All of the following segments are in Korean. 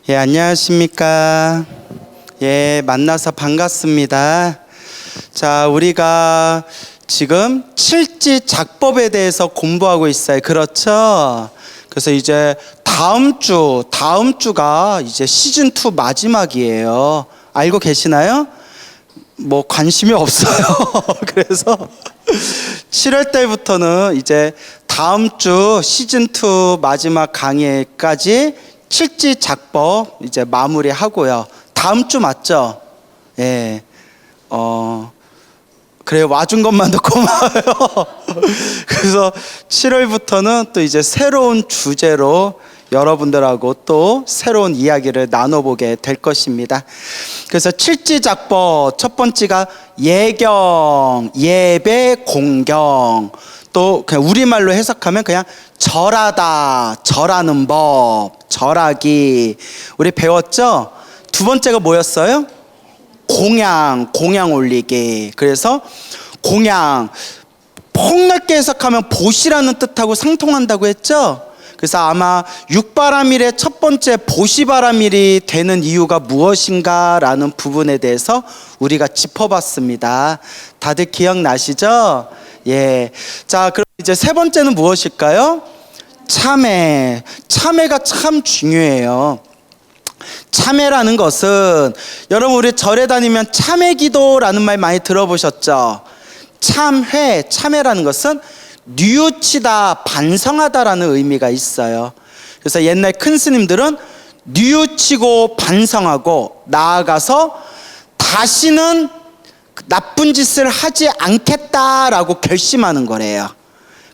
예, 안녕하십니까. 예, 만나서 반갑습니다. 자, 우리가 지금 칠지 작법에 대해서 공부하고 있어요. 그렇죠? 그래서 이제 다음 주가 이제 시즌2 마지막이에요. 알고 계시나요? 뭐 관심이 없어요. 그래서 7월 달부터는 이제 다음 주 시즌2 마지막 강의까지 칠지 작법 이제 마무리하고요. 다음 주 맞죠? 예. 그래, 와준 것만도 고마워요. 그래서 7월부터는 또 이제 새로운 주제로 여러분들하고 또 새로운 이야기를 나눠보게 될 것입니다. 그래서 칠지 작법 첫 번째가 예경, 예배, 공경. 또 그냥 우리말로 해석하면 그냥 절하다, 절하는 법, 절하기. 우리 배웠죠? 두 번째가 뭐였어요? 공양 올리기. 그래서 공양, 폭넓게 해석하면 보시라는 뜻하고 상통한다고 했죠? 그래서 아마 육바라밀의 첫 번째 보시바라밀이 되는 이유가 무엇인가 라는 부분에 대해서 우리가 짚어봤습니다. 다들 기억나시죠? 예. 자, 그럼 이제 세 번째는 무엇일까요? 참회. 참회가 참 중요해요. 참회라는 것은 여러분 우리 절에 다니면 참회 기도라는 말 많이 들어보셨죠? 참회라는 것은 뉘우치다, 반성하다라는 의미가 있어요. 그래서 옛날 큰 스님들은 뉘우치고 반성하고 나아가서 다시는 나쁜 짓을 하지 않겠다라고 결심하는 거래요.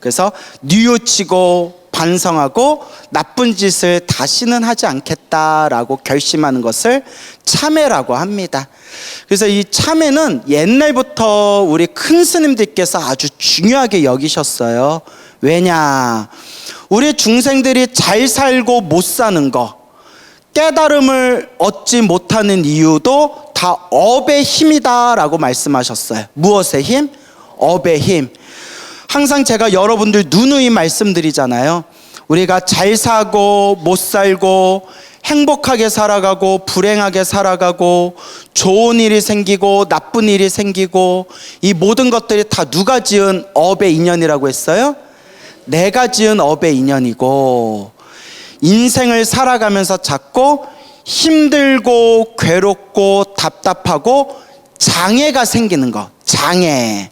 그래서 뉘우치고 반성하고 나쁜 짓을 다시는 하지 않겠다라고 결심하는 것을 참회라고 합니다. 그래서 이 참회는 옛날부터 우리 큰 스님들께서 아주 중요하게 여기셨어요. 왜냐? 우리 중생들이 잘 살고 못 사는 거, 깨달음을 얻지 못하는 이유도 다 업의 힘이다라고 말씀하셨어요. 무엇의 힘? 업의 힘. 항상 제가 여러분들 누누이 말씀드리잖아요. 우리가 잘 사고 못 살고 행복하게 살아가고 불행하게 살아가고 좋은 일이 생기고 나쁜 일이 생기고 이 모든 것들이 다 누가 지은 업의 인연이라고 했어요? 내가 지은 업의 인연이고, 인생을 살아가면서 자꾸 힘들고 괴롭고 답답하고 장애가 생기는 것, 장애.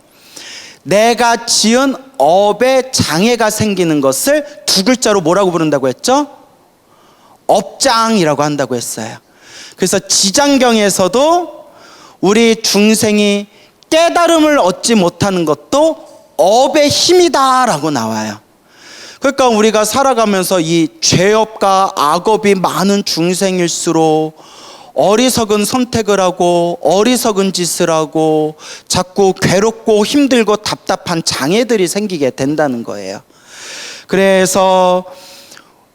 내가 지은 업에 장애가 생기는 것을 두 글자로 뭐라고 부른다고 했죠? 업장이라고 한다고 했어요. 그래서 지장경에서도 우리 중생이 깨달음을 얻지 못하는 것도 업의 힘이다라고 나와요. 그러니까 우리가 살아가면서 이 죄업과 악업이 많은 중생일수록 어리석은 선택을 하고 어리석은 짓을 하고 자꾸 괴롭고 힘들고 답답한 장애들이 생기게 된다는 거예요. 그래서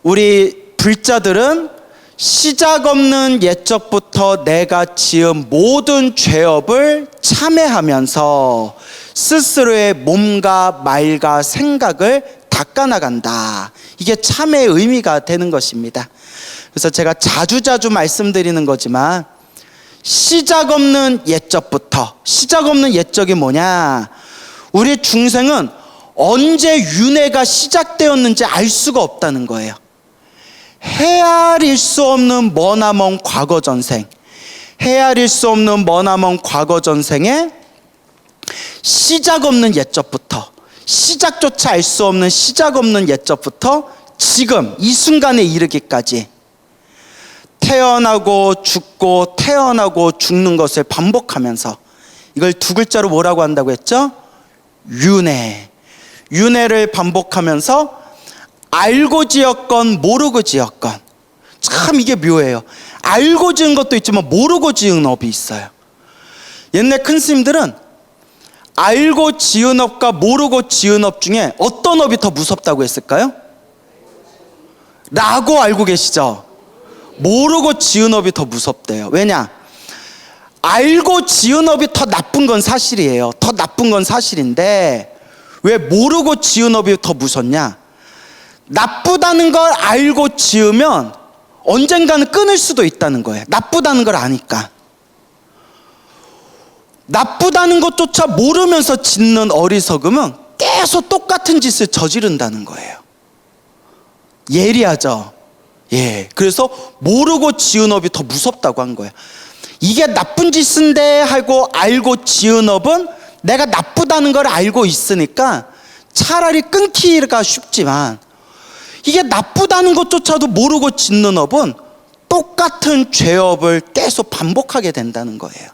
우리 불자들은 시작 없는 옛적부터 내가 지은 모든 죄업을 참회하면서 스스로의 몸과 말과 생각을 닦아나간다. 이게 참회의 의미가 되는 것입니다. 그래서 제가 자주자주 말씀드리는 거지만 시작 없는 옛적부터, 시작 없는 옛적이 뭐냐? 우리 중생은 언제 윤회가 시작되었는지 알 수가 없다는 거예요. 헤아릴 수 없는 머나먼 과거 전생, 헤아릴 수 없는 머나먼 과거 전생에 시작 없는 옛적부터, 시작조차 알 수 없는 시작 없는 옛적부터 지금 이 순간에 이르기까지 태어나고 죽고 태어나고 죽는 것을 반복하면서, 이걸 두 글자로 뭐라고 한다고 했죠? 윤회. 윤회를 반복하면서 알고 지었건 모르고 지었건 참 이게 묘해요. 알고 지은 것도 있지만 모르고 지은 업이 있어요. 옛날 큰 스님들은 알고 지은 업과 모르고 지은 업 중에 어떤 업이 더 무섭다고 했을까요? 라고 알고 계시죠? 모르고 지은 업이 더 무섭대요. 왜냐? 알고 지은 업이 더 나쁜 건 사실이에요. 더 나쁜 건 사실인데 왜 모르고 지은 업이 더 무섭냐? 나쁘다는 걸 알고 지으면 언젠가는 끊을 수도 있다는 거예요. 나쁘다는 걸 아니까. 나쁘다는 것조차 모르면서 짓는 어리석음은 계속 똑같은 짓을 저지른다는 거예요. 예리하죠? 예. 그래서 모르고 지은 업이 더 무섭다고 한 거예요. 이게 나쁜 짓인데 하고 알고 지은 업은 내가 나쁘다는 걸 알고 있으니까 차라리 끊기가 쉽지만 이게 나쁘다는 것조차도 모르고 짓는 업은 똑같은 죄업을 계속 반복하게 된다는 거예요.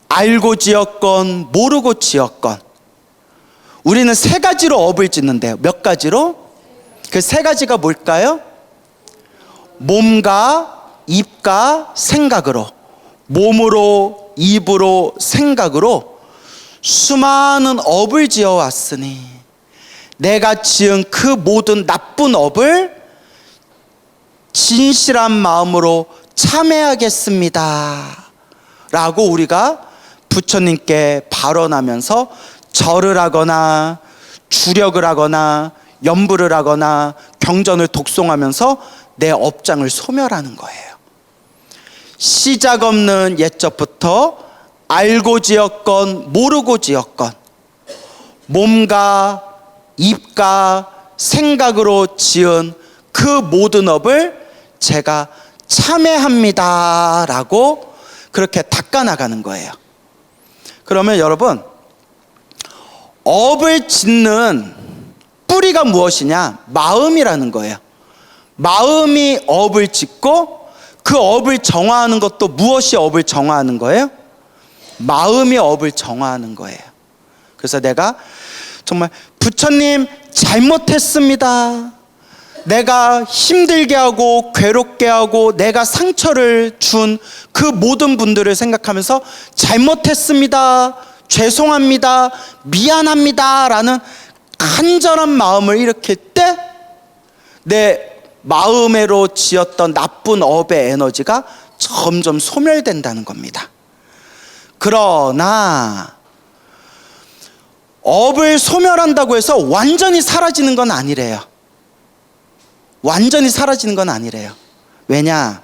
알고 지었건 모르고 지었건 우리는 세 가지로 업을 짓는데요. 몇 가지로? 그 세 가지가 뭘까요? 몸과 입과 생각으로, 몸으로, 입으로, 생각으로 수많은 업을 지어왔으니 내가 지은 그 모든 나쁜 업을 진실한 마음으로 참회하겠습니다 라고 우리가 부처님께 발언하면서 절을 하거나 주력을 하거나 연부를 하거나 경전을 독송하면서 내 업장을 소멸하는 거예요. 시작 없는 옛적부터 알고 지었건 모르고 지었건 몸과 입과 생각으로 지은 그 모든 업을 제가 참회합니다 라고 그렇게 닦아나가는 거예요. 그러면 여러분, 업을 짓는 뿌리가 무엇이냐? 마음이라는 거예요. 마음이 업을 짓고 그 업을 정화하는 것도 무엇이 업을 정화하는 거예요? 마음이 업을 정화하는 거예요. 그래서 내가 정말 부처님 잘못했습니다. 내가 힘들게 하고 괴롭게 하고 내가 상처를 준 그 모든 분들을 생각하면서 잘못했습니다. 죄송합니다. 미안합니다. 라는 간절한 마음을 일으킬 때 내 마음으로 지었던 나쁜 업의 에너지가 점점 소멸된다는 겁니다. 그러나 업을 소멸한다고 해서 완전히 사라지는 건 아니래요. 완전히 사라지는 건 아니래요. 왜냐?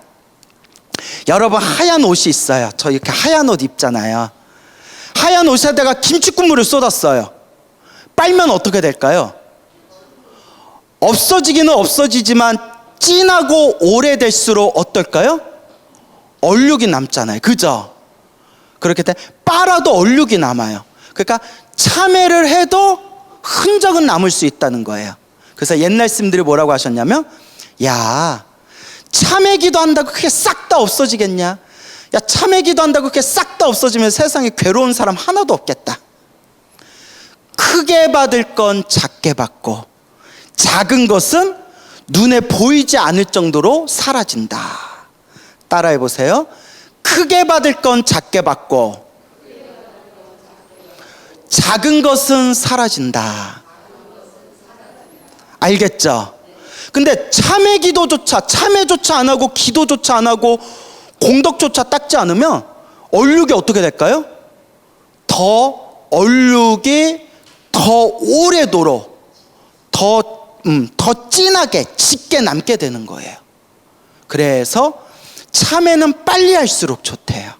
여러분 하얀 옷이 있어요. 저 이렇게 하얀 옷 입잖아요. 하얀 옷에다가 김치국물을 쏟았어요. 빨면 어떻게 될까요? 없어지기는 없어지지만 진하고 오래될수록 어떨까요? 얼룩이 남잖아요. 그죠? 그렇기 때문에 빨아도 얼룩이 남아요. 그러니까 참회를 해도 흔적은 남을 수 있다는 거예요. 그래서 옛날 스님들이 뭐라고 하셨냐면, 야, 참회 기도한다고 그게 싹 다 없어지겠냐? 야, 참회 기도한다고 그게 싹 다 없어지면 세상에 괴로운 사람 하나도 없겠다. 크게 받을 건 작게 받고 작은 것은 눈에 보이지 않을 정도로 사라진다. 따라해 보세요. 크게 받을 건 작게 받고 작은 것은 사라진다. 알겠죠? 근데 참회 기도조차, 참회조차 안 하고 기도조차 안 하고 공덕조차 닦지 않으면 얼룩이 어떻게 될까요? 얼룩이 더 오래도록 더 진하게 짙게 남게 되는 거예요. 그래서 참회는 빨리 할수록 좋대요.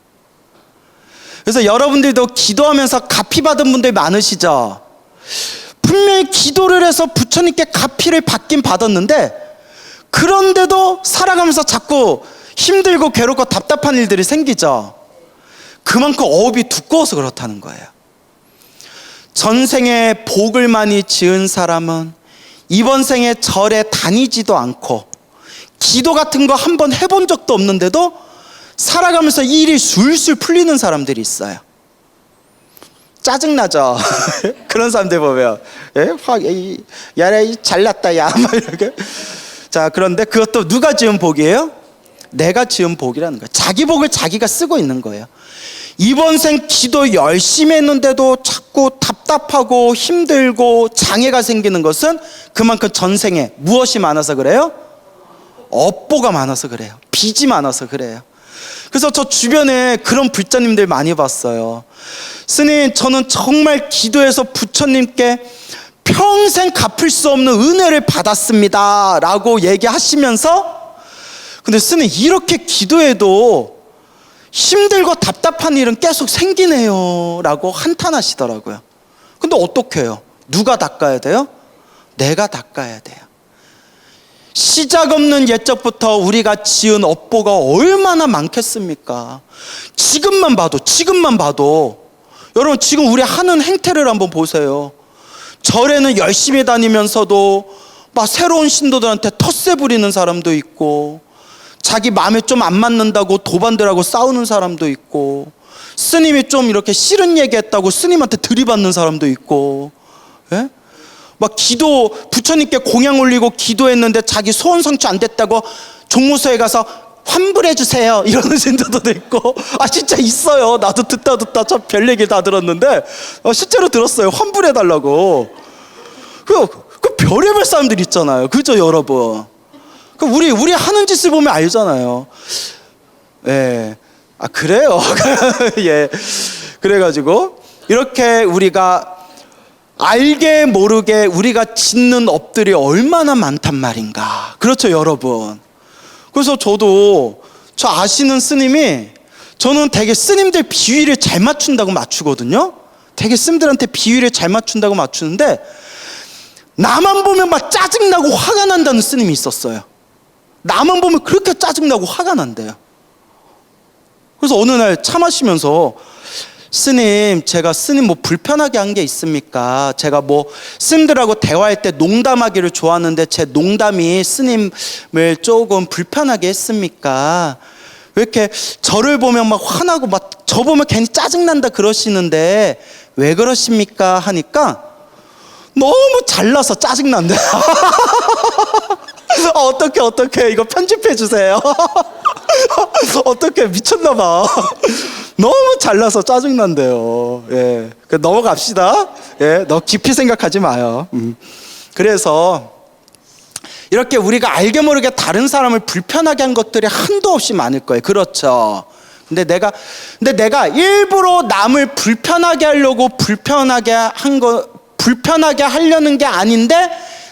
그래서 여러분들도 기도하면서 가피 받은 분들 많으시죠? 분명히 기도를 해서 부처님께 가피를 받긴 받았는데 그런데도 살아가면서 자꾸 힘들고 괴롭고 답답한 일들이 생기죠. 그만큼 업이 두꺼워서 그렇다는 거예요. 전생에 복을 많이 지은 사람은 이번 생에 절에 다니지도 않고 기도 같은 거 한번 해본 적도 없는데도 살아가면서 일이 술술 풀리는 사람들이 있어요. 짜증나죠? 그런 사람들 보면, 야, 잘났다, 야, 막 이렇게. 자, 그런데 그것도 누가 지은 복이에요? 내가 지은 복이라는 거예요. 자기 복을 자기가 쓰고 있는 거예요. 이번 생 기도 열심히 했는데도 자꾸 답답하고 힘들고 장애가 생기는 것은 그만큼 전생에 무엇이 많아서 그래요? 업보가 많아서 그래요. 빚이 많아서 그래요. 그래서 저 주변에 그런 불자님들 많이 봤어요. 스님, 저는 정말 기도해서 부처님께 평생 갚을 수 없는 은혜를 받았습니다 라고 얘기하시면서, 근데 스님, 이렇게 기도해도 힘들고 답답한 일은 계속 생기네요 라고 한탄하시더라고요. 근데 어떻게 해요? 누가 닦아야 돼요? 내가 닦아야 돼요. 시작 없는 옛적부터 우리가 지은 업보가 얼마나 많겠습니까? 지금만 봐도 여러분, 지금 우리 하는 행태를 한번 보세요. 절에는 열심히 다니면서도 막 새로운 신도들한테 텃세 부리는 사람도 있고, 자기 마음에 좀 안 맞는다고 도반들하고 싸우는 사람도 있고, 스님이 좀 이렇게 싫은 얘기했다고 스님한테 들이받는 사람도 있고, 예? 막 기도, 부처님께 공양 올리고 기도했는데 자기 소원 성취 안 됐다고 종무소에 가서 환불해 주세요 이러는 신도도 있고, 진짜 있어요. 나도 듣다 참 별 얘기 다 들었는데 실제로 들었어요. 환불해 달라고. 그 별의별 사람들 있잖아요. 그죠, 여러분? 우리 하는 짓을 보면 알잖아요. 예. 그래요. 예. 그래가지고 이렇게 우리가 알게 모르게 우리가 짓는 업들이 얼마나 많단 말인가. 그렇죠, 여러분? 그래서 저 아시는 스님이, 저는 되게 스님들 비위를 잘 맞춘다고 맞추거든요. 되게 스님들한테 비위를 잘 맞춘다고 맞추는데, 나만 보면 막 짜증나고 화가 난다는 스님이 있었어요. 나만 보면 그렇게 짜증나고 화가 난대요. 그래서 어느 날 차 마시면서, 스님, 제가 스님 뭐 불편하게 한 게 있습니까? 제가 뭐 스님들하고 대화할 때 농담하기를 좋아하는데 제 농담이 스님을 조금 불편하게 했습니까? 왜 이렇게 저를 보면 막 화나고 막 저 보면 괜히 짜증난다 그러시는데 왜 그러십니까? 하니까 너무 잘나서 짜증난대. 어떡해 이거 편집해 주세요. 어떡해, 미쳤나봐. 너무 잘나서 짜증난대요. 예, 넘어갑시다. 예, 너무 깊이 생각하지 마요. 그래서 이렇게 우리가 알게 모르게 다른 사람을 불편하게 한 것들이 한도 없이 많을 거예요. 그렇죠? 근데 내가 일부러 남을 불편하게 하려고 불편하게 하려는 게 아닌데,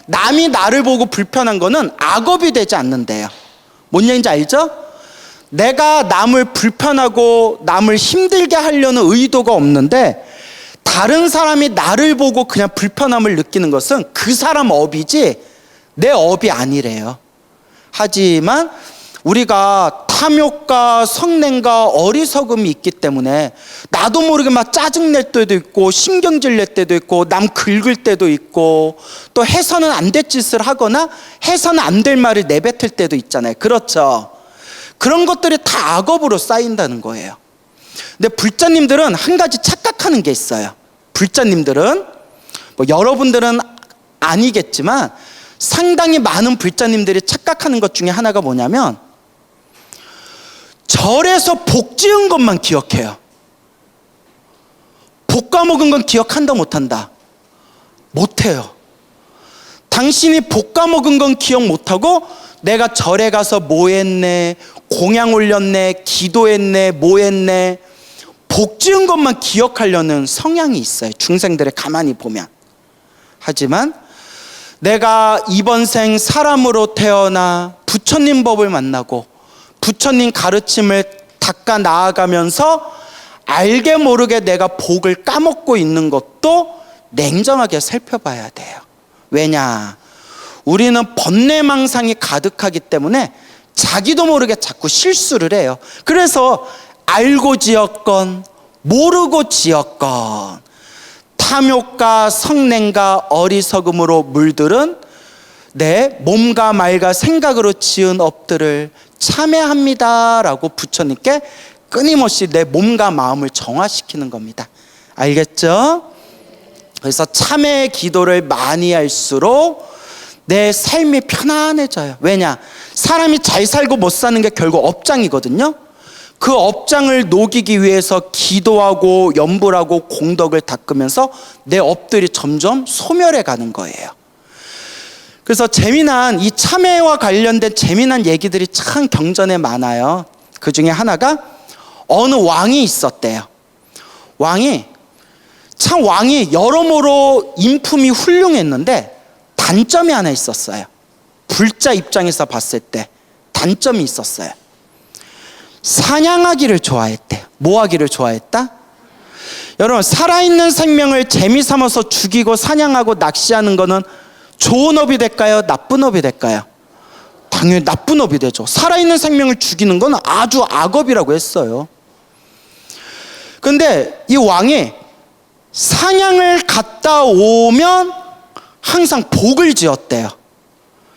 남이 나를 보고 불편한 거는 악업이 되지 않는데요. 뭔 얘기인지 알죠? 내가 남을 불편하고 남을 힘들게 하려는 의도가 없는데, 다른 사람이 나를 보고 그냥 불편함을 느끼는 것은 그 사람 업이지 내 업이 아니래요. 하지만 우리가 탐욕과 성냄과 어리석음이 있기 때문에 나도 모르게 막 짜증낼 때도 있고 신경질 낼 때도 있고 남 긁을 때도 있고, 또 해서는 안 될 짓을 하거나 해서는 안 될 말을 내뱉을 때도 있잖아요. 그렇죠? 그런 것들이 다 악업으로 쌓인다는 거예요. 근데 불자님들은 한 가지 착각하는 게 있어요. 불자님들은, 뭐 여러분들은 아니겠지만 상당히 많은 불자님들이 착각하는 것 중에 하나가 뭐냐면, 절에서 복 지은 것만 기억해요. 복 까먹은 건 기억한다 못한다? 못해요. 당신이 복 까먹은 건 기억 못하고 내가 절에 가서 뭐 했네, 공양 올렸네, 기도했네, 뭐 했네, 복 지은 것만 기억하려는 성향이 있어요. 중생들을 가만히 보면. 하지만 내가 이번 생 사람으로 태어나 부처님 법을 만나고 부처님 가르침을 닦아 나아가면서 알게 모르게 내가 복을 까먹고 있는 것도 냉정하게 살펴봐야 돼요. 왜냐? 우리는 번뇌망상이 가득하기 때문에 자기도 모르게 자꾸 실수를 해요. 그래서 알고 지었건 모르고 지었건 탐욕과 성냄과 어리석음으로 물들은 내 몸과 말과 생각으로 지은 업들을 참회합니다라고 부처님께 끊임없이 내 몸과 마음을 정화시키는 겁니다. 알겠죠? 그래서 참회의 기도를 많이 할수록 내 삶이 편안해져요. 왜냐? 사람이 잘 살고 못 사는 게 결국 업장이거든요. 그 업장을 녹이기 위해서 기도하고 염불하고 공덕을 닦으면서 내 업들이 점점 소멸해 가는 거예요. 그래서 재미난 이 참회와 관련된 재미난 얘기들이 참 경전에 많아요. 그 중에 하나가 어느 왕이 있었대요. 왕이 여러모로 인품이 훌륭했는데 단점이 하나 있었어요. 불자 입장에서 봤을 때 단점이 있었어요. 사냥하기를 좋아했대요. 뭐 하기를 좋아했다? 여러분, 살아있는 생명을 재미삼아서 죽이고 사냥하고 낚시하는 거는 좋은 업이 될까요? 나쁜 업이 될까요? 당연히 나쁜 업이 되죠. 살아있는 생명을 죽이는 건 아주 악업이라고 했어요. 그런데 이 왕이 사냥을 갔다 오면 항상 복을 지었대요.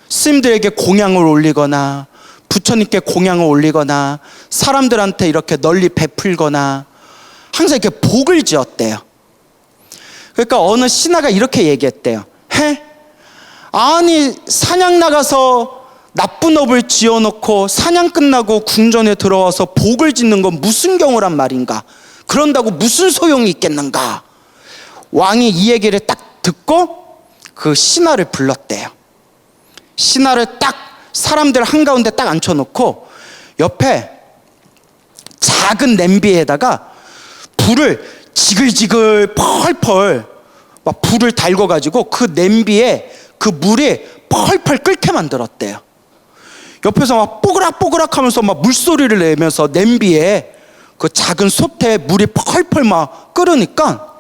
스님들에게 공양을 올리거나 부처님께 공양을 올리거나 사람들한테 이렇게 널리 베풀거나 항상 이렇게 복을 지었대요. 그러니까 어느 신하가 이렇게 얘기했대요. 아니, 사냥 나가서 나쁜 업을 지어놓고 사냥 끝나고 궁전에 들어와서 복을 짓는 건 무슨 경우란 말인가? 그런다고 무슨 소용이 있겠는가? 왕이 이 얘기를 딱 듣고 그 신하를 불렀대요. 신하를 딱 사람들 한가운데 딱 앉혀놓고 옆에 작은 냄비에다가 불을 지글지글 펄펄 막 불을 달궈가지고 그 냄비에 그 물이 펄펄 끓게 만들었대요. 옆에서 막 뽀그락뽀그락 하면서 막 물소리를 내면서 냄비에 그 작은 솥에 물이 펄펄 막 끓으니까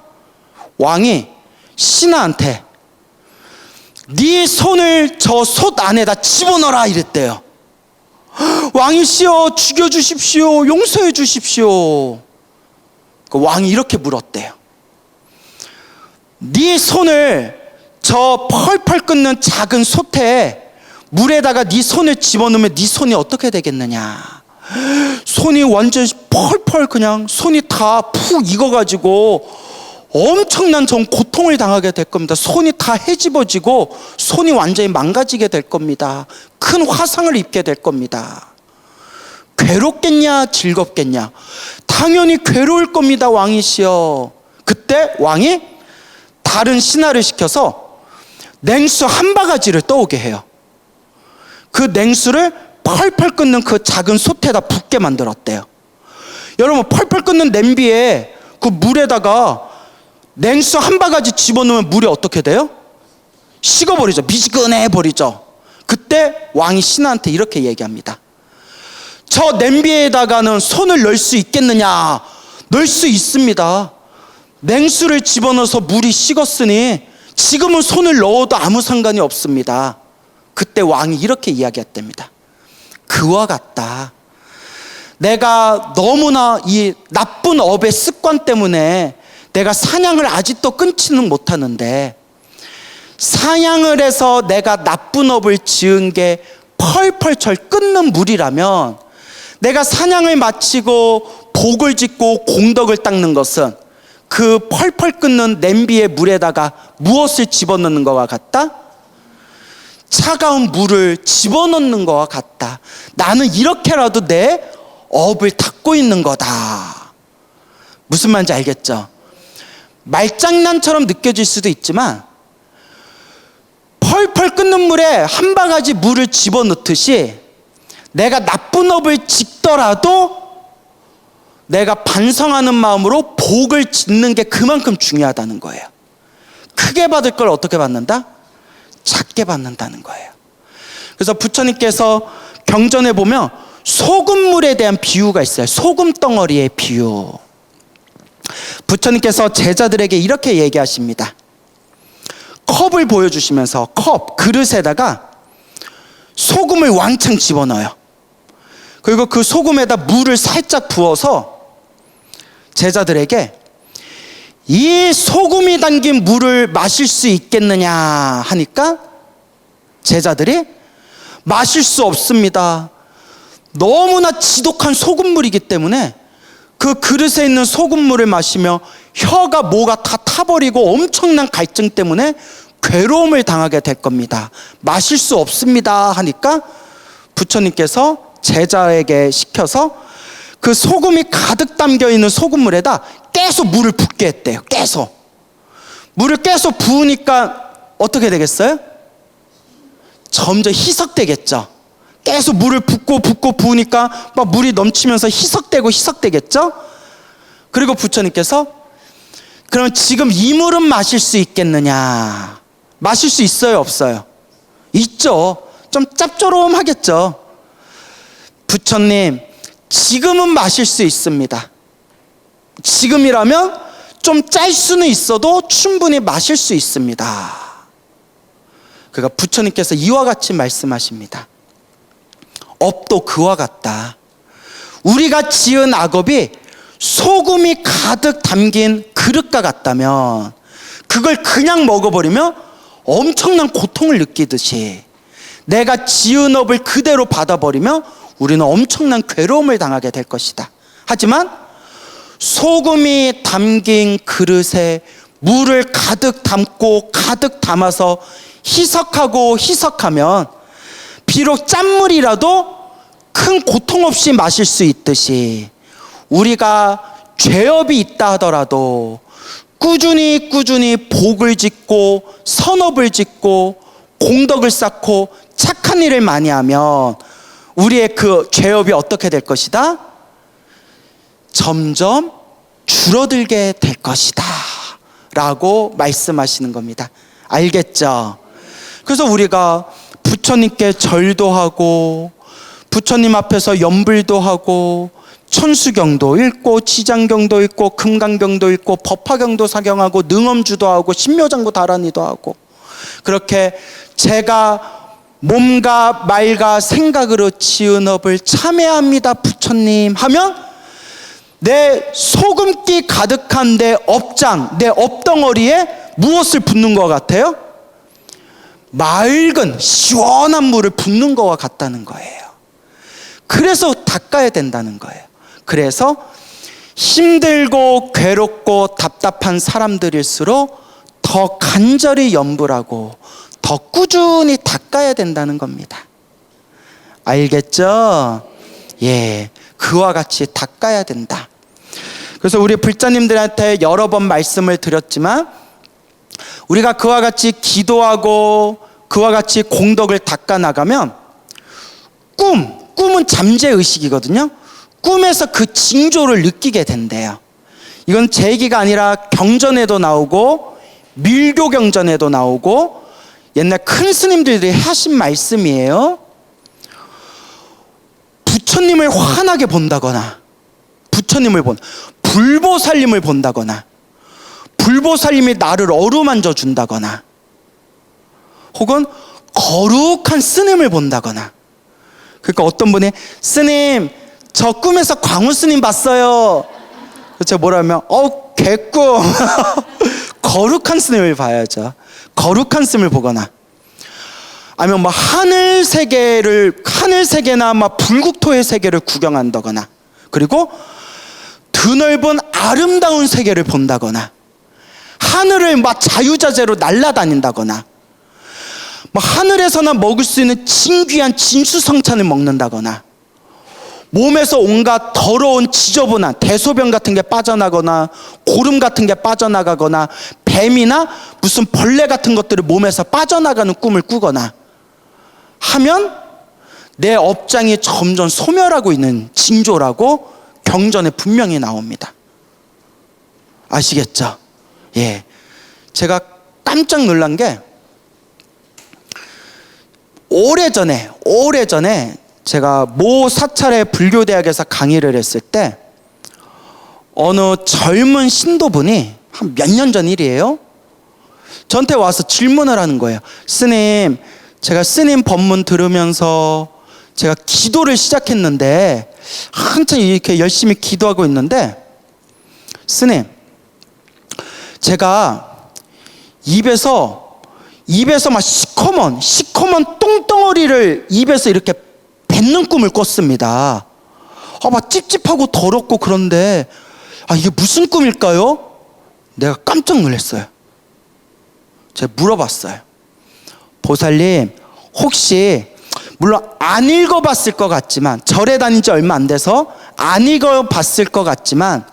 왕이 신하한테 네 손을 저 솥 안에다 집어넣어라 이랬대요. 왕이시여, 죽여주십시오, 용서해 주십시오. 그 왕이 이렇게 물었대요. 네 손을 저 펄펄 끓는 작은 솥에 물에다가 네 손을 집어넣으면 네 손이 어떻게 되겠느냐? 손이 완전 펄펄 그냥 손이 다 푹 익어가지고 엄청난 전 고통을 당하게 될 겁니다. 손이 다 헤집어지고 손이 완전히 망가지게 될 겁니다. 큰 화상을 입게 될 겁니다. 괴롭겠냐 즐겁겠냐? 당연히 괴로울 겁니다, 왕이시여. 그때 왕이 다른 신하를 시켜서 냉수 한 바가지를 떠오게 해요. 그 냉수를 펄펄 끓는 그 작은 솥에다 붓게 만들었대요. 여러분, 펄펄 끓는 냄비에 그 물에다가 냉수 한 바가지 집어넣으면 물이 어떻게 돼요? 식어버리죠. 미지근해 버리죠. 그때 왕이 신하한테 이렇게 얘기합니다. 저 냄비에다가는 손을 넣을 수 있겠느냐? 넣을 수 있습니다. 냉수를 집어넣어서 물이 식었으니 지금은 손을 넣어도 아무 상관이 없습니다. 그때 왕이 이렇게 이야기했답니다. 그와 같다. 내가 너무나 이 나쁜 업의 습관 때문에 내가 사냥을 아직도 끊지는 못하는데, 사냥을 해서 내가 나쁜 업을 지은 게 펄펄 절 끓는 물이라면 내가 사냥을 마치고 복을 짓고 공덕을 닦는 것은 그 펄펄 끓는 냄비의 물에다가 무엇을 집어넣는 것과 같다? 차가운 물을 집어넣는 것과 같다. 나는 이렇게라도 내 업을 닦고 있는 거다. 무슨 말인지 알겠죠? 말장난처럼 느껴질 수도 있지만 펄펄 끓는 물에 한 바가지 물을 집어넣듯이 내가 나쁜 업을 짓더라도 내가 반성하는 마음으로 복을 짓는 게 그만큼 중요하다는 거예요. 크게 받을 걸 어떻게 받는다? 작게 받는다는 거예요. 그래서 부처님께서 경전에 보면 소금물에 대한 비유가 있어요. 소금 덩어리의 비유. 부처님께서 제자들에게 이렇게 얘기하십니다. 컵을 보여주시면서 그릇에다가 소금을 왕창 집어넣어요. 그리고 그 소금에다 물을 살짝 부어서 제자들에게 이 소금이 담긴 물을 마실 수 있겠느냐 하니까 제자들이 마실 수 없습니다. 너무나 지독한 소금물이기 때문에 그 그릇에 있는 소금물을 마시며 혀가 뭐가 다 타버리고 엄청난 갈증 때문에 괴로움을 당하게 될 겁니다. 마실 수 없습니다 하니까 부처님께서 제자에게 시켜서 그 소금이 가득 담겨 있는 소금물에다 계속 물을 붓게 했대요. 물을 계속 부으니까 어떻게 되겠어요? 점점 희석되겠죠. 계속 물을 붓고 부으니까 막 물이 넘치면서 희석되겠죠. 그리고 부처님께서 그럼 지금 이 물은 마실 수 있겠느냐? 마실 수 있어요, 없어요? 있죠. 좀 짭조름하겠죠. 부처님, 지금은 마실 수 있습니다. 지금이라면 좀 짤 수는 있어도 충분히 마실 수 있습니다. 그러니까 부처님께서 이와 같이 말씀하십니다. 업도 그와 같다. 우리가 지은 악업이 소금이 가득 담긴 그릇과 같다면 그걸 그냥 먹어버리면 엄청난 고통을 느끼듯이 내가 지은 업을 그대로 받아버리면 우리는 엄청난 괴로움을 당하게 될 것이다. 하지만 소금이 담긴 그릇에 물을 가득 담아서 희석하면 비록 짠물이라도 큰 고통 없이 마실 수 있듯이 우리가 죄업이 있다 하더라도 꾸준히 복을 짓고 선업을 짓고 공덕을 쌓고 착한 일을 많이 하면 우리의 그 죄업이 어떻게 될 것이다? 점점 줄어들게 될 것이다 라고 말씀하시는 겁니다. 알겠죠? 그래서 우리가 부처님께 절도 하고 부처님 앞에서 염불도 하고 천수경도 읽고 지장경도 읽고 금강경도 읽고 법화경도 사경하고 능엄주도 하고 신묘장구 다란이도 하고 그렇게 제가 몸과 말과 생각으로 지은 업을 참회합니다 부처님 하면 내 소금기 가득한 내 업장, 내 업덩어리에 무엇을 붓는 것 같아요? 맑은 시원한 물을 붓는 것과 같다는 거예요. 그래서 닦아야 된다는 거예요. 그래서 힘들고 괴롭고 답답한 사람들일수록 더 간절히 염불하고 더 꾸준히 닦아야 된다는 겁니다. 알겠죠? 예, 그와 같이 닦아야 된다. 그래서 우리 불자님들한테 여러 번 말씀을 드렸지만 우리가 그와 같이 기도하고 그와 같이 공덕을 닦아 나가면 꿈은 잠재의식이거든요. 꿈에서 그 징조를 느끼게 된대요. 이건 제 얘기가 아니라 경전에도 나오고 밀교 경전에도 나오고 옛날 큰 스님들이 하신 말씀이에요. 부처님을 환하게 본다거나 불보살님을 본다거나 불보살님이 나를 어루만져 준다거나 혹은 거룩한 스님을 본다거나 그러니까 어떤 분이 스님 저 꿈에서 광우 스님 봤어요. 제가 뭐라면 개꿈 거룩한 스님을 봐야죠. 거룩한 스님을 보거나 아니면 뭐 하늘 세계나 막 불국토의 세계를 구경한다거나 그리고 드넓은 아름다운 세계를 본다거나 하늘을 막 자유자재로 날아다닌다거나 막 하늘에서나 먹을 수 있는 진귀한 진수성찬을 먹는다거나 몸에서 온갖 더러운 지저분한 대소변 같은 게 빠져나거나 고름 같은 게 빠져나가거나 뱀이나 무슨 벌레 같은 것들이 몸에서 빠져나가는 꿈을 꾸거나 하면 내 업장이 점점 소멸하고 있는 징조라고 경전에 분명히 나옵니다. 아시겠죠? 예, 제가 깜짝 놀란 게 오래전에 제가 모 사찰의 불교대학에서 강의를 했을 때 어느 젊은 신도분이 한 몇 년 전 일이에요. 저한테 와서 질문을 하는 거예요. 스님, 제가 스님 법문 들으면서 제가 기도를 시작했는데 한참 이렇게 열심히 기도하고 있는데 스님, 제가 입에서 막 시커먼 똥덩어리를 입에서 이렇게 뱉는 꿈을 꿨습니다. 막 찝찝하고 더럽고 그런데 이게 무슨 꿈일까요? 내가 깜짝 놀랐어요. 제가 물어봤어요. 보살님, 혹시 물론 안 읽어봤을 것 같지만, 절에 다닌 지 얼마 안 돼서 안 읽어봤을 것 같지만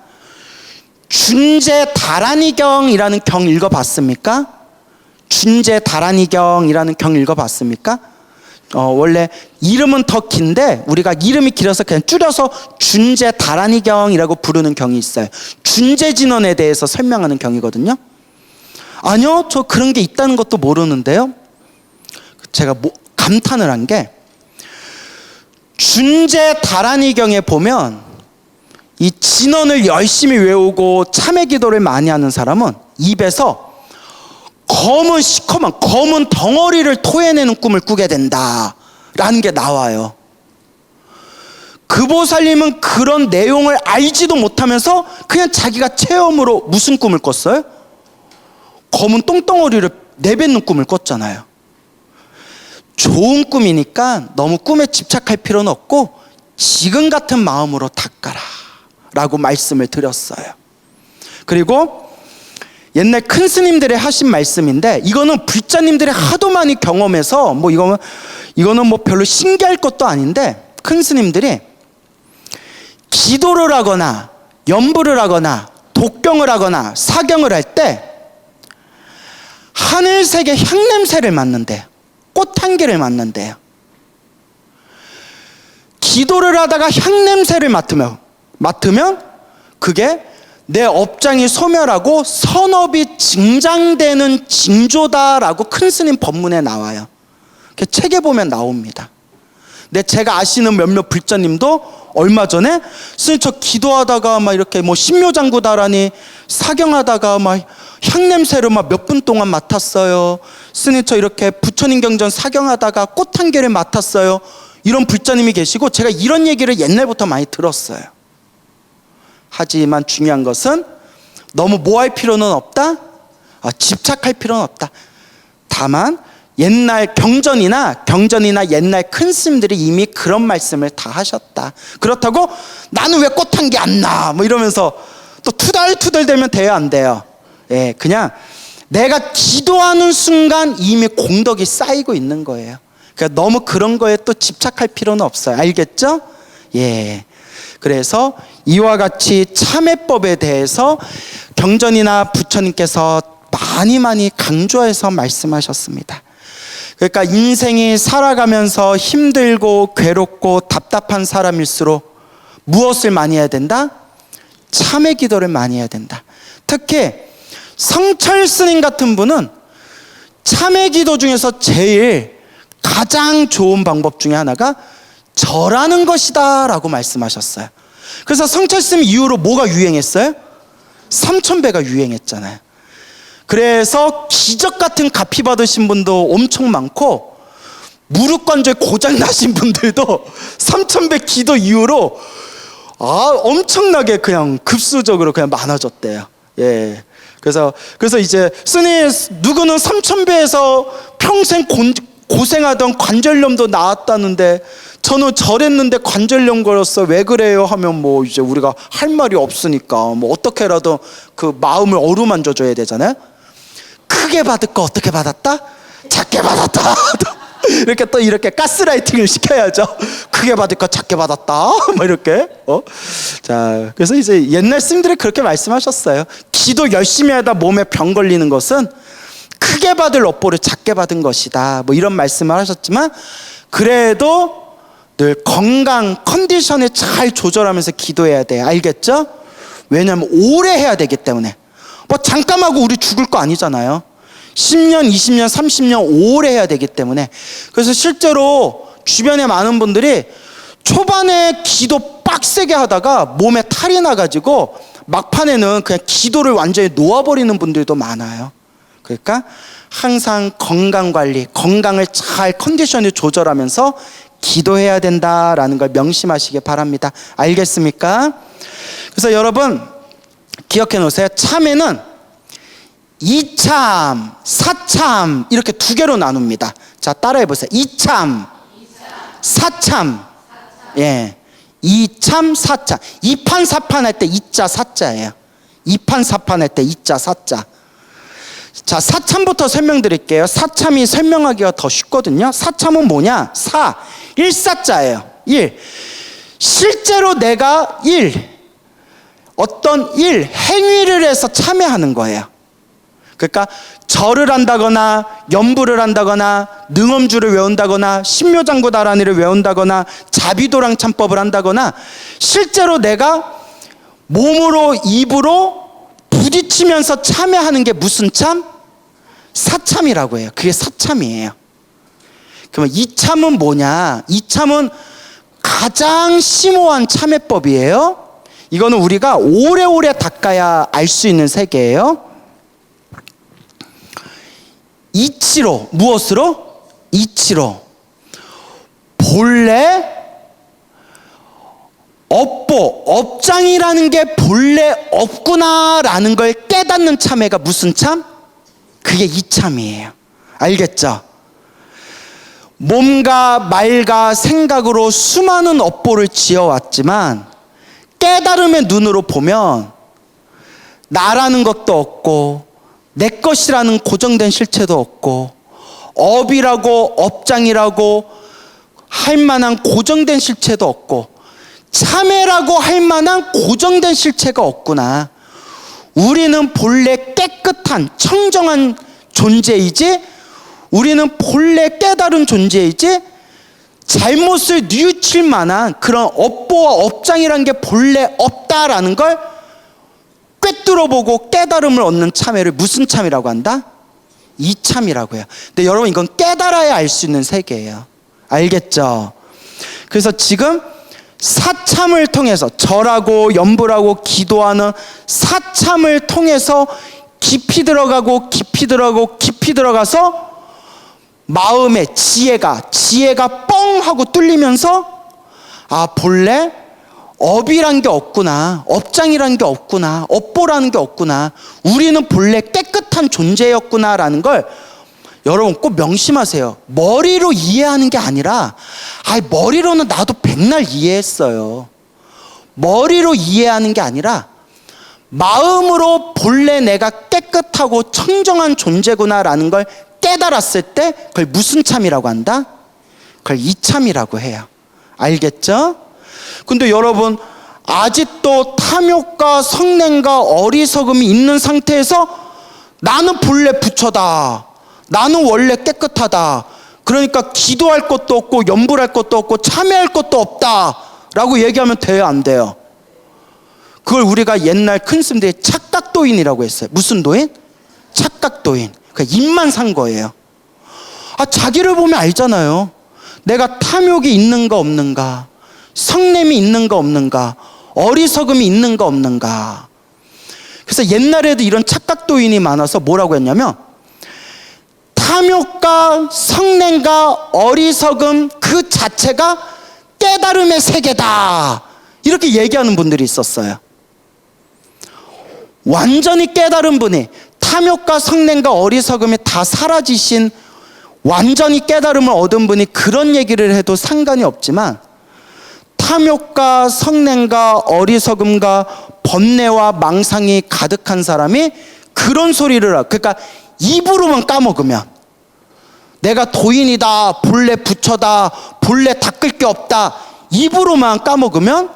준제다라니경이라는 경 읽어봤습니까? 준제다라니경이라는 경 읽어봤습니까? 원래 이름은 더 긴데 우리가 이름이 길어서 그냥 줄여서 준제다라니경이라고 부르는 경이 있어요. 준제진언에 대해서 설명하는 경이거든요. 아니요, 저 그런 게 있다는 것도 모르는데요. 제가 감탄을 한 게, 준제다라니경에 보면 이 진언을 열심히 외우고 참회 기도를 많이 하는 사람은 입에서 검은 시커먼 검은 덩어리를 토해내는 꿈을 꾸게 된다라는 게 나와요. 그 보살님은 그런 내용을 알지도 못하면서 그냥 자기가 체험으로 무슨 꿈을 꿨어요? 검은 똥덩어리를 내뱉는 꿈을 꿨잖아요. 좋은 꿈이니까 너무 꿈에 집착할 필요는 없고 지금 같은 마음으로 닦아라 라고 말씀을 드렸어요. 그리고 옛날 큰 스님들의 하신 말씀인데, 이거는 불자님들이 하도 많이 경험해서 이거는 별로 신기할 것도 아닌데, 큰 스님들이 기도를 하거나 연부를 하거나 독경을 하거나 사경을 할 때 하늘색의 향냄새를 맡는데요. 꽃향기를 맡는데요. 기도를 하다가 향냄새를 맡으면 그게 내 업장이 소멸하고 선업이 증장되는 징조다라고 큰 스님 법문에 나와요. 책에 보면 나옵니다. 근데 제가 아시는 몇몇 불자님도 얼마 전에 스님 저 기도하다가 막 이렇게 신묘장구다라니 사경하다가 막 향냄새를 막 몇 분 동안 맡았어요. 스님 저 이렇게 부처님 경전 사경하다가 꽃향기를 맡았어요. 이런 불자님이 계시고, 제가 이런 얘기를 옛날부터 많이 들었어요. 하지만 중요한 것은 너무 할 필요는 없다? 집착할 필요는 없다. 다만 옛날 경전이나 옛날 큰 스님들이 이미 그런 말씀을 다 하셨다. 그렇다고 나는 왜 꽃향기 안 나? 이러면서 또 투덜투덜대면 돼요, 안 돼요? 예, 그냥 내가 기도하는 순간 이미 공덕이 쌓이고 있는 거예요. 그러니까 너무 그런 거에 또 집착할 필요는 없어요. 알겠죠? 예. 그래서 이와 같이 참회법에 대해서 경전이나 부처님께서 많이 강조해서 말씀하셨습니다. 그러니까 인생이 살아가면서 힘들고 괴롭고 답답한 사람일수록 무엇을 많이 해야 된다? 참회 기도를 많이 해야 된다. 특히 성철 스님 같은 분은 참회 기도 중에서 제일 가장 좋은 방법 중에 하나가 절하는 것이다 라고 말씀하셨어요. 그래서 성철 스님 이후로 뭐가 유행했어요? 삼천배가 유행했잖아요. 그래서 기적 같은 가피 받으신 분도 엄청 많고, 무릎 관절 고장 나신 분들도 삼천배 기도 이후로 엄청나게 그냥 급수적으로 그냥 많아졌대요. 예. 그래서 이제 스님 누구는 삼천배에서 평생 고생하던 관절염도 나았다는데, 저는 절했는데 관절염 걸렸어 왜 그래요 하면 이제 우리가 할 말이 없으니까 어떻게라도 그 마음을 어루만져 줘야 되잖아요. 크게 받을 거 어떻게 받았다? 작게 받았다. 이렇게 가스라이팅을 시켜야죠. 크게 받을 거 작게 받았다. 이렇게. 자, 그래서 이제 옛날 스님들이 그렇게 말씀하셨어요. 기도 열심히 하다 몸에 병 걸리는 것은 크게 받을 업보를 작게 받은 것이다. 이런 말씀을 하셨지만, 그래도 늘 건강 컨디션을 잘 조절하면서 기도해야 돼. 알겠죠? 왜냐하면 오래 해야 되기 때문에. 잠깐 하고 우리 죽을 거 아니잖아요. 10년, 20년, 30년 오래 해야 되기 때문에. 그래서 실제로 주변에 많은 분들이 초반에 기도 빡세게 하다가 몸에 탈이 나가지고 막판에는 그냥 기도를 완전히 놓아버리는 분들도 많아요. 그러니까 항상 건강관리, 건강을 잘 컨디션을 조절하면서 기도해야 된다라는 걸 명심하시기 바랍니다. 알겠습니까? 그래서 여러분 기억해 놓으세요. 참회는 이참, 사참 이렇게 두 개로 나눕니다. 자, 따라해 보세요. 이참, 사참. 예, 이참, 사참. 이판사판 할 때 이자 사자예요. 이판사판 할 때 이자 사자. 자, 사참부터 설명드릴게요. 사참이 설명하기가 더 쉽거든요. 사참은 뭐냐? 일사자예요. 실제로 내가 어떤 행위를 해서 참여하는 거예요. 그러니까 절을 한다거나 연부를 한다거나 능엄주를 외운다거나 신묘장구다라니를 외운다거나 자비도랑 참법을 한다거나 실제로 내가 몸으로 입으로 부딪히면서 참여하는 게 무슨 참? 사참이라고 해요. 그게 사참이에요. 그러면 이참은 뭐냐? 이참은 가장 심오한 참회법이에요. 이거는 우리가 오래오래 닦아야 알 수 있는 세계예요. 이치로, 무엇으로? 이치로. 본래 업장이라는 게 본래 없구나라는 걸 깨닫는 참회가 무슨 참? 그게 이참이에요. 알겠죠? 몸과 말과 생각으로 수많은 업보를 지어왔지만 깨달음의 눈으로 보면 나라는 것도 없고 내 것이라는 고정된 실체도 없고 업이라고 업장이라고 할 만한 고정된 실체도 없고 참회라고 할 만한 고정된 실체가 없구나. 우리는 본래 깨끗한 청정한 존재이지 우리는 본래 깨달은 존재이지 잘못을 뉘우칠 만한 그런 업보와 업장이라는 게 본래 없다라는 걸 꿰뚫어보고 깨달음을 얻는 참회를 무슨 참이라고 한다? 이참이라고 해요. 근데 여러분 이건 깨달아야 알 수 있는 세계예요. 알겠죠? 그래서 지금 사참을 통해서 절하고 연불하고 기도하는 사참을 통해서 깊이 들어가고 깊이 들어가고 깊이 들어가서 마음의 지혜가 뻥 하고 뚫리면서 아 본래 업이란 게 없구나, 업장이란 게 없구나, 업보라는 게 없구나, 우리는 본래 깨끗한 존재였구나라는 걸 여러분 꼭 명심하세요. 머리로 이해하는 게 아니라 머리로는 나도 백날 이해했어요. 머리로 이해하는 게 아니라 마음으로 본래 내가 깨끗하고 청정한 존재구나라는 걸 깨달았을 때 그걸 무슨 참이라고 한다? 그걸 이참이라고 해요. 알겠죠? 근데 여러분 아직도 탐욕과 성냄과 어리석음이 있는 상태에서 나는 본래 부처다, 나는 원래 깨끗하다, 그러니까 기도할 것도 없고 연불할 것도 없고 참여할 것도 없다 라고 얘기하면 돼요, 안 돼요? 그걸 우리가 옛날 큰 스님들이 착각도인이라고 했어요. 무슨 도인? 착각도인. 그러니까 입만 산 거예요. 자기를 보면 알잖아요. 내가 탐욕이 있는가 없는가, 성냄이 있는가 없는가, 어리석음이 있는가 없는가. 그래서 옛날에도 이런 착각도인이 많아서 뭐라고 했냐면 탐욕과 성냄과 어리석음 그 자체가 깨달음의 세계다 이렇게 얘기하는 분들이 있었어요. 완전히 깨달은 분이 탐욕과 성냄과 어리석음이 다 사라지신 완전히 깨달음을 얻은 분이 그런 얘기를 해도 상관이 없지만 탐욕과 성냄과 어리석음과 번뇌와 망상이 가득한 사람이 그런 소리를 그러니까 입으로만 까먹으면 내가 도인이다, 본래 부처다, 본래 닦을 게 없다 입으로만 까먹으면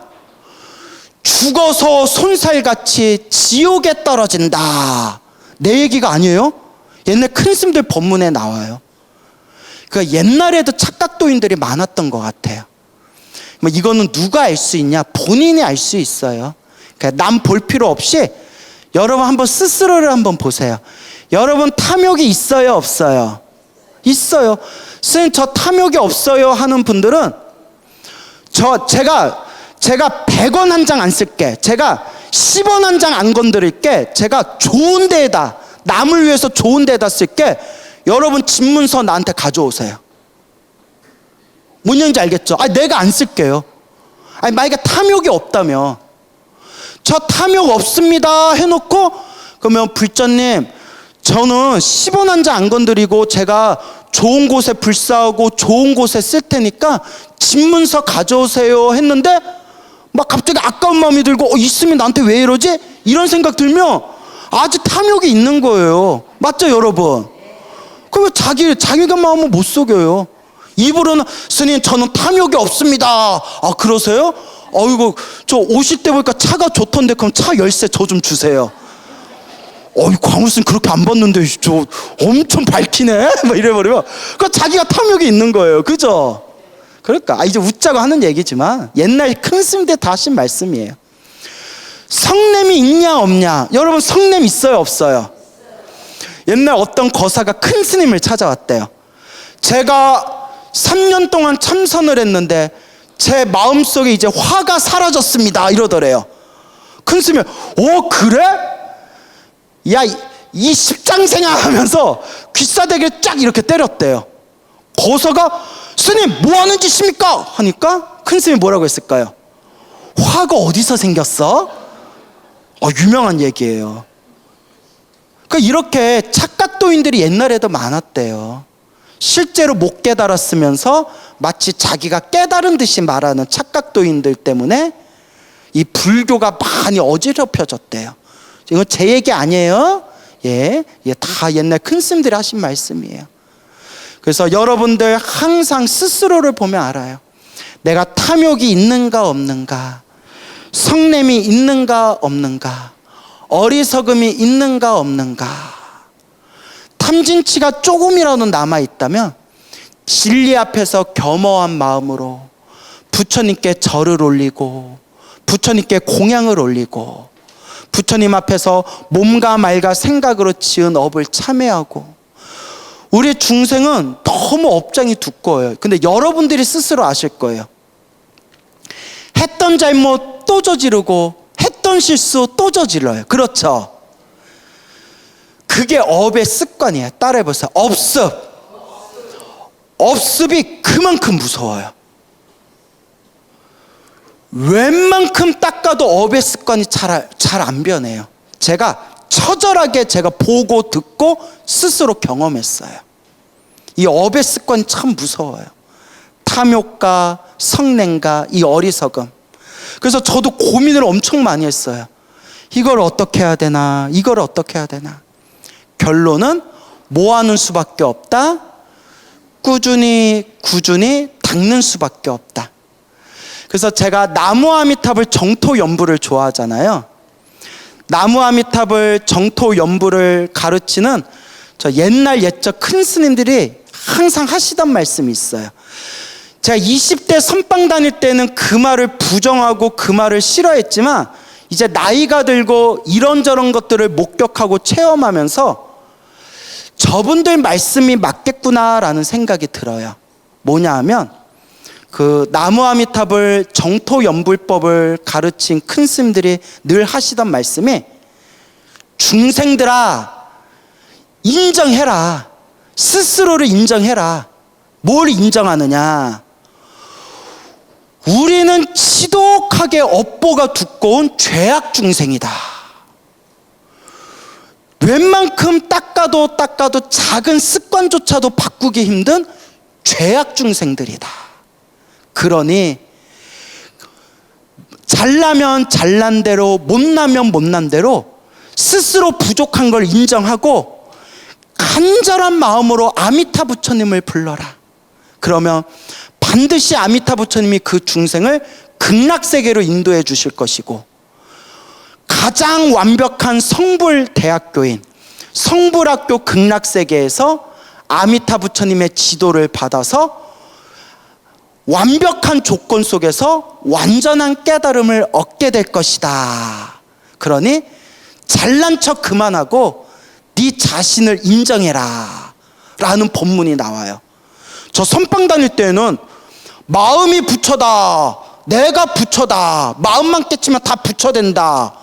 죽어서 손살같이 지옥에 떨어진다. 내 얘기가 아니에요. 옛날 큰 스님들 법문에 나와요. 그러니까 옛날에도 착각도인들이 많았던 것 같아요. 이거는 누가 알 수 있냐? 본인이 알 수 있어요. 그러니까 남 볼 필요 없이 여러분 한번 스스로를 한번 보세요. 여러분 탐욕이 있어요, 없어요? 있어요. 선생님 저 탐욕이 없어요 하는 분들은 제가 100원 한 장 안 쓸게, 제가 10원 한 장 안 건드릴게, 제가 좋은 데에다 남을 위해서 좋은 데에다 쓸게, 여러분 집문서 나한테 가져오세요. 뭔 얘기인지 알겠죠? 내가 안 쓸게요. 만약에 탐욕이 없다면 저 탐욕 없습니다 해놓고 그러면 불자님 저는 10원 한 장 안 건드리고 제가 좋은 곳에 불사하고 좋은 곳에 쓸 테니까 집문서 가져오세요 했는데 막 갑자기 아까운 마음이 들고 있으면 나한테 왜 이러지? 이런 생각 들면 아직 탐욕이 있는 거예요. 맞죠, 여러분? 그러면 자기가 마음을 못 속여요. 입으로는 스님 저는 탐욕이 없습니다. 아, 그러세요? 어이구, 저 오실 때 보니까 차가 좋던데 그럼 차 열쇠 저 좀 주세요. 어이, 광우스님 그렇게 안 봤는데 저 엄청 밝히네? 막 이래버리면 그 자기가 탐욕이 있는 거예요. 그죠? 그러니까 이제 웃자고 하는 얘기지만 옛날 큰 스님들 다 하신 말씀이에요. 성냄이 있냐 없냐? 여러분 성냄 있어요 없어요? 옛날 어떤 거사가 큰 스님을 찾아왔대요. 제가 3년 동안 참선을 했는데 제 마음속에 이제 화가 사라졌습니다 이러더래요. 큰 스님이 오 그래? 야 이 십장생아 하면서 귀싸대기를 쫙 이렇게 때렸대요. 거사가 스님 뭐 하는 짓입니까? 하니까 큰 스님이 뭐라고 했을까요? 화가 어디서 생겼어? 유명한 얘기예요. 그러니까 이렇게 착각도인들이 옛날에도 많았대요. 실제로 못 깨달았으면서 마치 자기가 깨달은 듯이 말하는 착각도인들 때문에 이 불교가 많이 어지럽혀졌대요. 이건 제 얘기 아니에요. 예, 다 옛날 큰 스님들이 하신 말씀이에요. 그래서 여러분들 항상 스스로를 보면 알아요. 내가 탐욕이 있는가 없는가, 성냄이 있는가 없는가, 어리석음이 있는가 없는가. 탐진치가 조금이라도 남아있다면 진리 앞에서 겸허한 마음으로 부처님께 절을 올리고 부처님께 공양을 올리고 부처님 앞에서 몸과 말과 생각으로 지은 업을 참회하고. 우리 중생은 너무 업장이 두꺼워요. 근데 여러분들이 스스로 아실 거예요. 했던 잘못 또 저지르고 했던 실수 또 저질러요. 그렇죠? 그게 업의 습관이에요. 따라해보세요. 업습. 업습이 그만큼 무서워요. 웬만큼 닦아도 업의 습관이 잘 안 변해요. 제가 처절하게 보고 듣고 스스로 경험했어요. 이 업의 습관이 참 무서워요. 탐욕과 성냄과 이 어리석음. 그래서 저도 고민을 엄청 많이 했어요. 이걸 어떻게 해야 되나, 이걸 어떻게 해야 되나. 결론은 뭐 하는 수밖에 없다? 꾸준히 닦는 수밖에 없다. 그래서 제가 나무 아미탑을 정토 연부를 좋아하잖아요. 나무 아미탑을 정토 연부를 가르치는 저 옛날 옛적 큰 스님들이 항상 하시던 말씀이 있어요. 제가 20대 선방 다닐 때는 그 말을 부정하고 그 말을 싫어했지만 이제 나이가 들고 이런저런 것들을 목격하고 체험하면서 저분들 말씀이 맞겠구나라는 생각이 들어요. 뭐냐 하면 그 나무 아미탑을 정토 연불법을 가르친 큰 스님들이 늘 하시던 말씀이 중생들아 인정해라. 스스로를 인정해라. 뭘 인정하느냐? 우리는 지독하게 업보가 두꺼운 죄악 중생이다. 웬만큼 닦아도 작은 습관조차도 바꾸기 힘든 죄악 중생들이다. 그러니 잘나면 잘난 대로 못나면 못난 대로 스스로 부족한 걸 인정하고 간절한 마음으로 아미타 부처님을 불러라. 그러면 반드시 아미타 부처님이 그 중생을 극락세계로 인도해 주실 것이고 가장 완벽한 성불대학교인 성불학교 극락세계에서 아미타 부처님의 지도를 받아서 완벽한 조건 속에서 완전한 깨달음을 얻게 될 것이다. 그러니 잘난 척 그만하고 네 자신을 인정해라 라는 법문이 나와요. 저 선방 다닐 때는 마음이 부처다, 내가 부처다, 마음만 깨치면 다 부처 된다.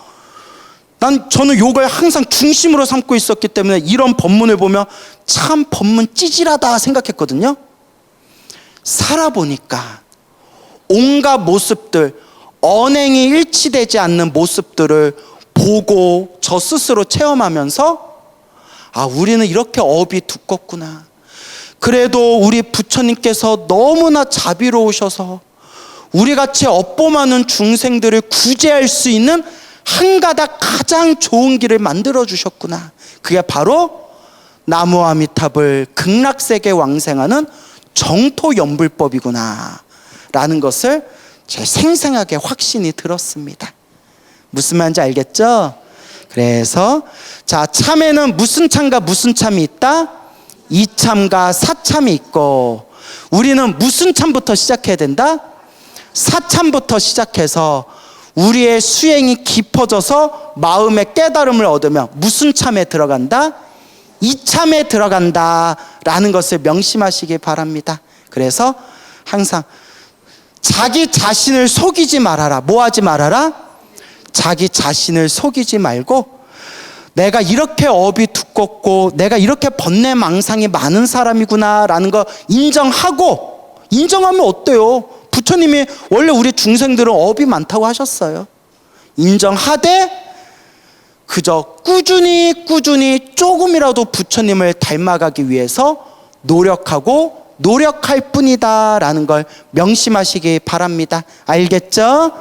저는 요걸 항상 중심으로 삼고 있었기 때문에 이런 법문을 보면 참 법문 찌질하다 생각했거든요. 살아보니까 온갖 모습들, 언행이 일치되지 않는 모습들을 보고 저 스스로 체험하면서 우리는 이렇게 업이 두껍구나. 그래도 우리 부처님께서 너무나 자비로우셔서 우리같이 업보 많은 중생들을 구제할 수 있는 한 가닥 가장 좋은 길을 만들어 주셨구나. 그게 바로 나무아미탑을 극락세계 왕생하는 정토연불법이구나 라는 것을 제 생생하게 확신이 들었습니다. 무슨 말인지 알겠죠? 그래서 자, 참에는 무슨 참과 무슨 참이 있다? 이참과 사참이 있고, 우리는 무슨 참부터 시작해야 된다? 사참부터 시작해서 우리의 수행이 깊어져서 마음의 깨달음을 얻으며 무슨 참에 들어간다? 이참에 들어간다 라는 것을 명심하시기 바랍니다. 그래서 항상 자기 자신을 속이지 말아라. 뭐 하지 말아라? 자기 자신을 속이지 말고, 내가 이렇게 업이 두껍고 내가 이렇게 번뇌망상이 많은 사람이구나 라는 거 인정하면 어때요? 부처님이 원래 우리 중생들은 업이 많다고 하셨어요. 인정하되 그저 꾸준히 조금이라도 부처님을 닮아가기 위해서 노력할 뿐이다 라는 걸 명심하시기 바랍니다. 알겠죠?